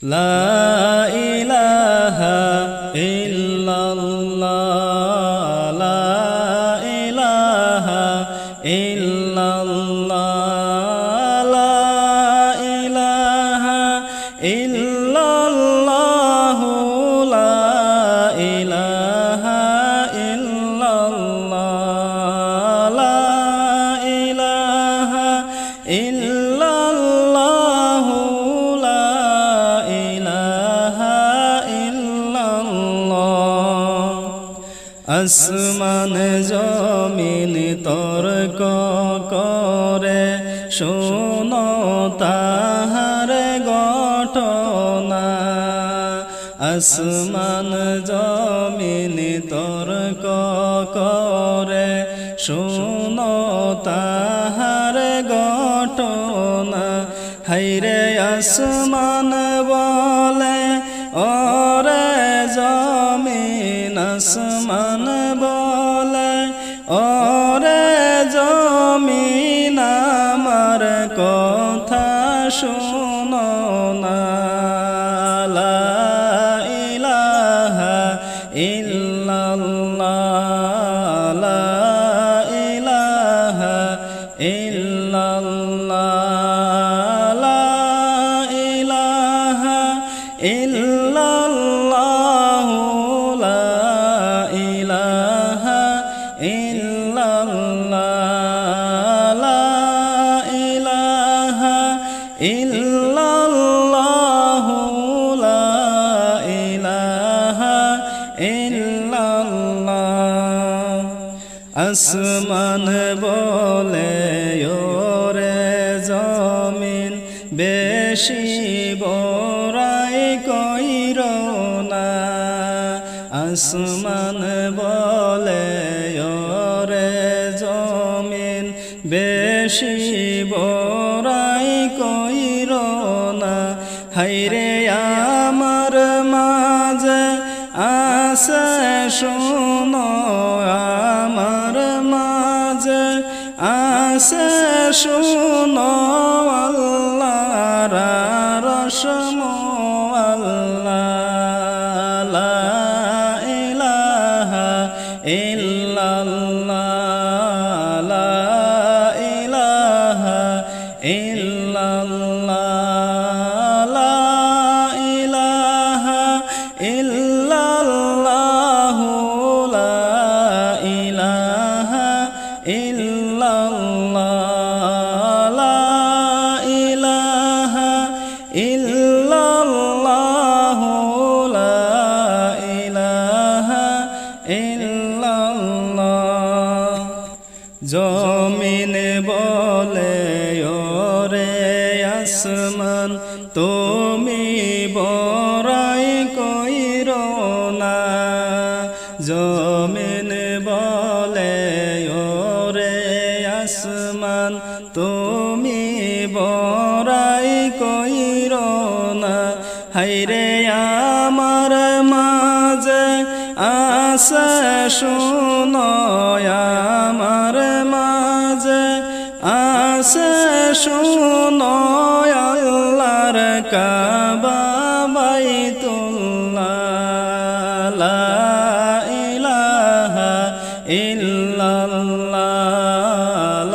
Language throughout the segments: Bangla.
লা ইলাহা ইল্লাল্লাহ লা ইলাহা ইল্লাল্লাহ লা ইলাহা ইল্লাল্লাহ লা ইলাহা ইল্লাল্লাহ লা ইলাহা ইল্লাল্লাহ লা ইলাহা ইল্লাল্লাহ আসমান জমিন তর্ক করে শোনো তাহার ঘটনা আসমান জমিন তর্ক করে শোনো তাহার ঘটনা হায়রে আসমান বলে ওরে জমিন আসমান বলে ওরে জমিন আমার কথা শোনো না লা ইলাহা ইল্লাল্লাহ লা ইলাহা ইল্লাল্লাহ লা ইলাহা ইল্লাল্লাহ লা ইলাহা ইল্লাল্লাহ লা ইলাহা ইল্লাল্লাহ লা ইলাহা ইল্লাল্লাহ আসমান বলে ওরে জমিন বেশি বড়াই কইরো না আসমান বলে ওরে জমিন বেশি বড়াই কইরো না হায়রে আমার মাঝে আসে শোনো আমার মাঝে আসে শোনো আল্লাহর রসম আল্লাহ লা ইলাহা ইল্লাল্লাহ লা ইলাহা ইল্লাল্লাহ লা ইলাহা ইল্লাল্লাহ লা ইলাহা ইল্লাল্লাহ লা ইলাহা ইল্লাল্লাহ লা ইলাহা ইল্লাল্লাহ জমিন বলে ওরে আসমান তুমি বড়াই কইরো না জমিন বলে ওরে আসমান তুমি বড়াই কইরো না হায়রে আমার মাঝে আসে শোনো আমার মাঝে আসে শোনো আল্লাহর কাবা বাইতুল্লাহ লা ইলাহা ইল্লাল্লাহ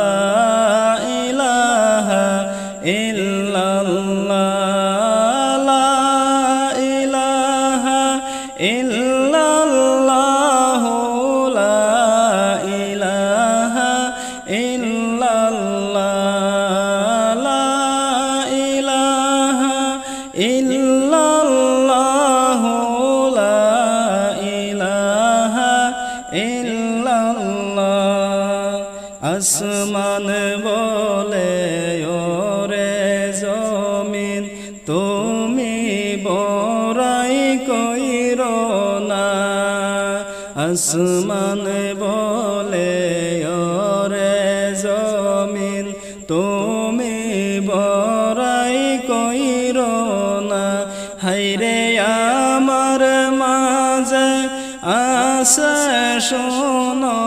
লা ইলাহা ইল্লাল্লাহ লা ইলাহা ইল্লাল্লাহ লা ইলাহা ইল্লাল্লাহ লা ইলাহা ইল্লাল্লাহ লা ইলাহা ইল্লাল্লাহ আসমান বলে ওরে জমিন তুমি বড়াই কইরো না আসমান বলে ওরে জমিন তুমি বড়াই কইরো না হায়রে আমার মাঝে আসে শোনো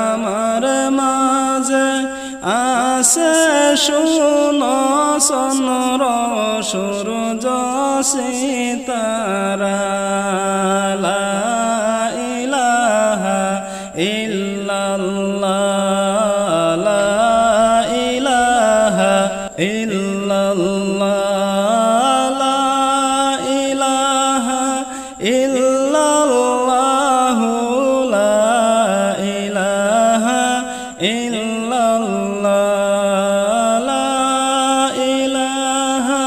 আমার মাঝে আছে শোনো চন্দ্র সূর্য সিতারা লা ইলাহা ইল্লাল্লাহ লা ইলাহা ইল্লাল্লাহ লা ইলাহা ইল্লাল্লাহ লা ইলাহা ইল্লাল্লাহ লা ইলাহা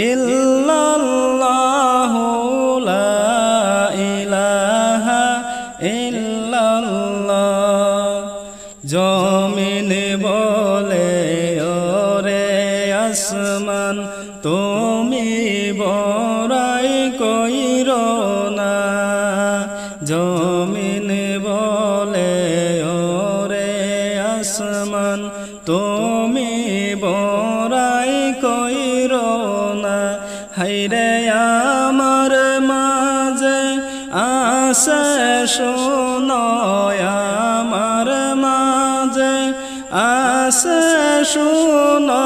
ইল্লাল্লাহ লা ইলাহা ইল্লাল্লাহ জমিন বলে ওরে আসমান তুমি বড়াই কইরো না জমিন বলে ওরে আসমান তুমি বড়াই কইরো না হায়রে আমার মাঝে আছে শোনো আমার মাঝে আছে শোনো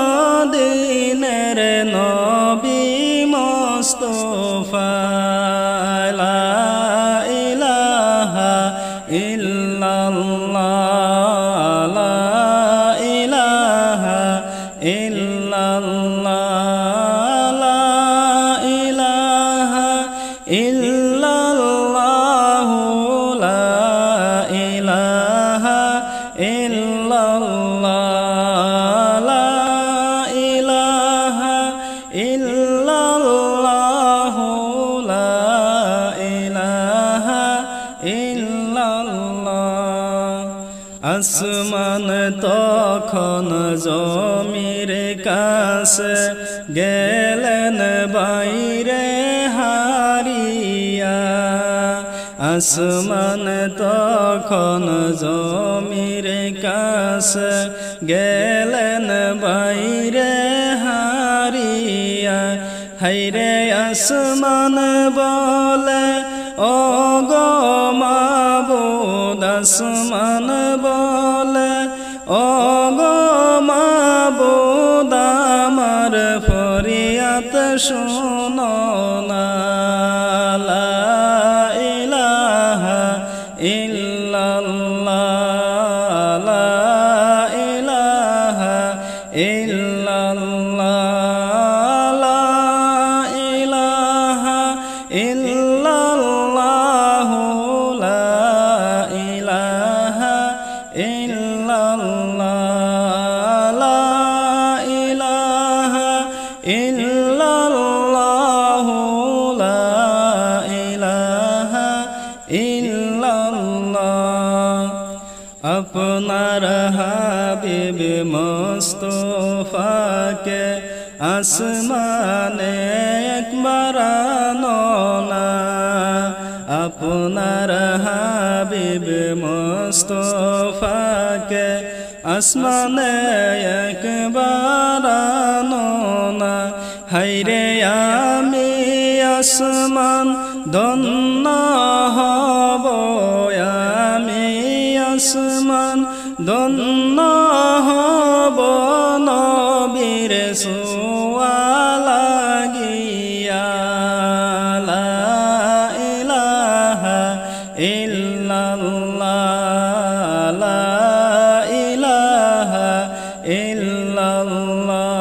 দিনের নবী মুস্তাফা লা ইলাহা ইল্লাল্লাহ লা ইলাহা ইল্লাল্লাহ লা ইলাহা ইল্লাল্লাহ লা ইলাহা ইল্লাল্লাহ লা ইলাহা ইল্লাল্লাহ লা ইলাহা ইল্লাল্লাহ আসমান তখন জমির কাছে গেলেন বাইরে হারিয়া আসমান তখন জমির কাছে গেলেন বাইরে হারিয়া হায়রে আসমান বলে ও গো মাবুদ আসমান বলে ও গো মাবুদ আমার ফরিয়াদ শোনো না লা ইলাহা ইল্লাল্লাহ লা ইলাহা ইল্লাল্লাহ লা ইলাহা ইল্লাল্লাহ লা ইলাহা ইল্লাল্লাহ লা ইলাহা ইল্লাল্লাহ লা ইলাহা ইল্লাল্লাহ আপনার হাবিব মুস্তাফাকে আসমানে একবার আনো না আপনার হাবিব মুস্তাফাকে আসমানে একবার আনো না হায়রে আমি আসমান ধন্য হব আমি আসমান ধন্য হব নবীর সোয়া লাগিয়া লা ইলাহা ইল্লাল্লাহ লা ইলাহা ইল্লাল্লাহ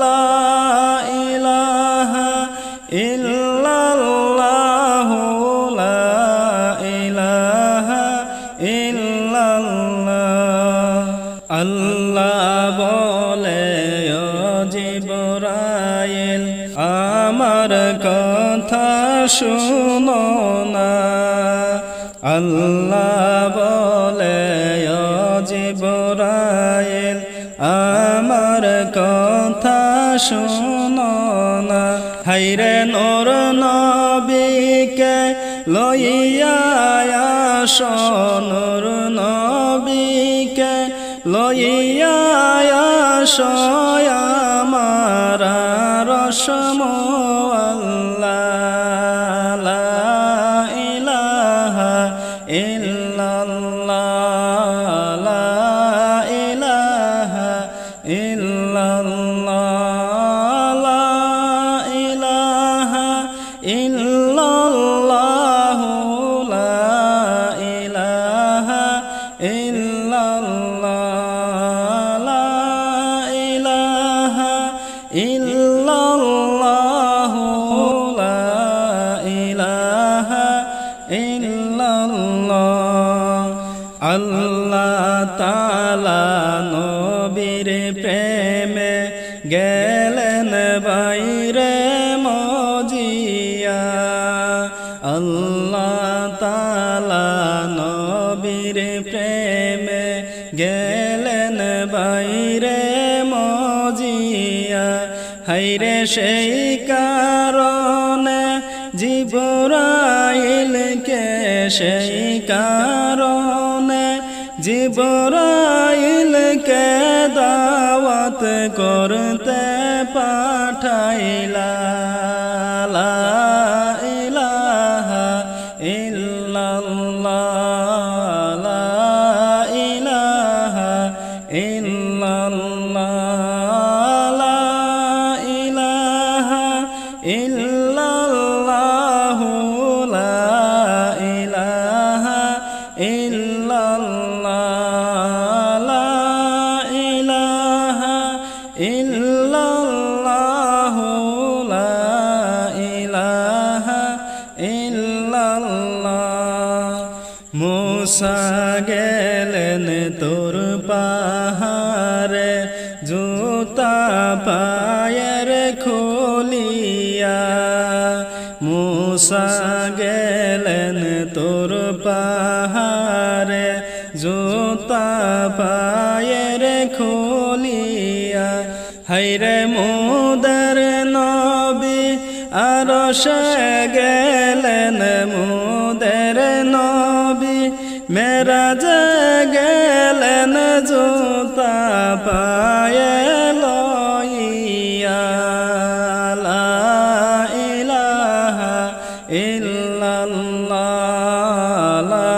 লা ইলাহা ইল্লাল্লাহ লা ইলাহা ইল্লাল্লাহ আল্লাহ বলে ও জিবরাইল আমার কথা শুনো না আল্লাহ বলে ও জিবরাইল আমার কথা শুনো না হায়রে নূর নবীকে লইয়া আসো নূর নবীকে লইয়া আসো আমার রসম আল্লাহ লা ইলাহা ইল্লাল্লাহ লা ইলাহা ইল্লাল্লাহু লা ইলাহা ইল্লাল্লাহ আল্লাহ তাআলা নবীর প্রেমে গেলেন বাইরে মজিয়া আল্লাহ তাআলা নবীর প্রেমে গেলেন বাইরে মজিয়া হায়রে সেই কারণে জিবরাইলকে সেই কারণে জিবরাইলকে দাওয়াত করতে পাঠাইলা লা ইলাহা ইল্লাল্লাহ লা ইলাহা ইল্লাল্লাহ লা ইলাহা ইল্লাল্লাহ লা ইলাহা ইল্লাল্লাহ লা ইলাহা ইল্লাল্লাহ লা ইলাহা ইল্লাল্লাহ মুসা গেলেন তোর পাহাড়ে জুতা পায়ের খুলিয়া মুসা গেলেন তোর পাহাড়ে জুতা পায়ের খুলিয়া হায়রে মোদের নবী আরশে গেলেন মোদের নবী মেরাজে গেলেন জুতা পায়ে লইয়া লা ইলাহা ইল্লাল্লাহ লা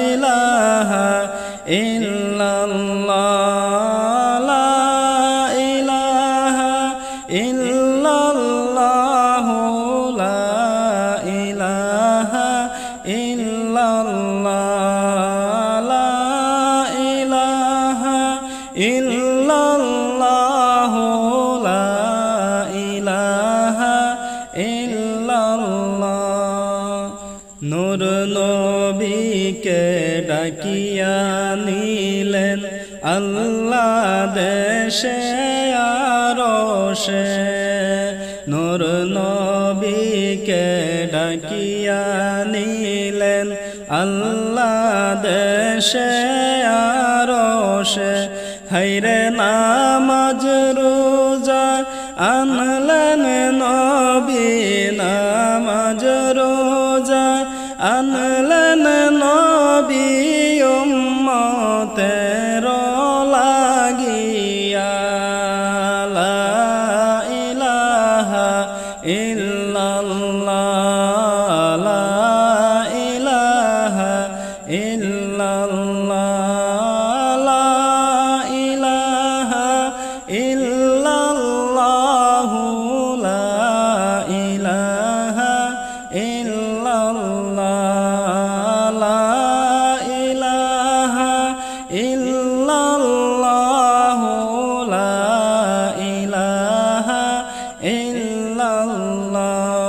ইলাহা ইল্লাল্লাহ লা ইলাহা ইল্লাল্লাহ লা ইলাহা ইল্লাল্লাহ লা ইলাহা ইল্লাল্লাহ লা ইলাহা ইল্লাল্লাহ নূর নবীকে ডাকিয়া নিলেন আল্লাহ দেশে আরশে নূর নবীকে ডাকিয়া নিলেন আল্লাহ দেশে আরশে হায়রে নামাজ রোজা আনলেন নবী নামাজ রোজা আনলেন নবী উম্মতের লাগিয়া লা ইলাহা ইল্লাল্লাহ লা ইলাহা ইল্লাল্লাহ লা ইলাহা ইল্লাল্লাহ লা ইলাহা ইল্লাল্লাহ লা ইলাহা ইল্লাল্লাহ লা ইলাহা ইল্লাল্লাহ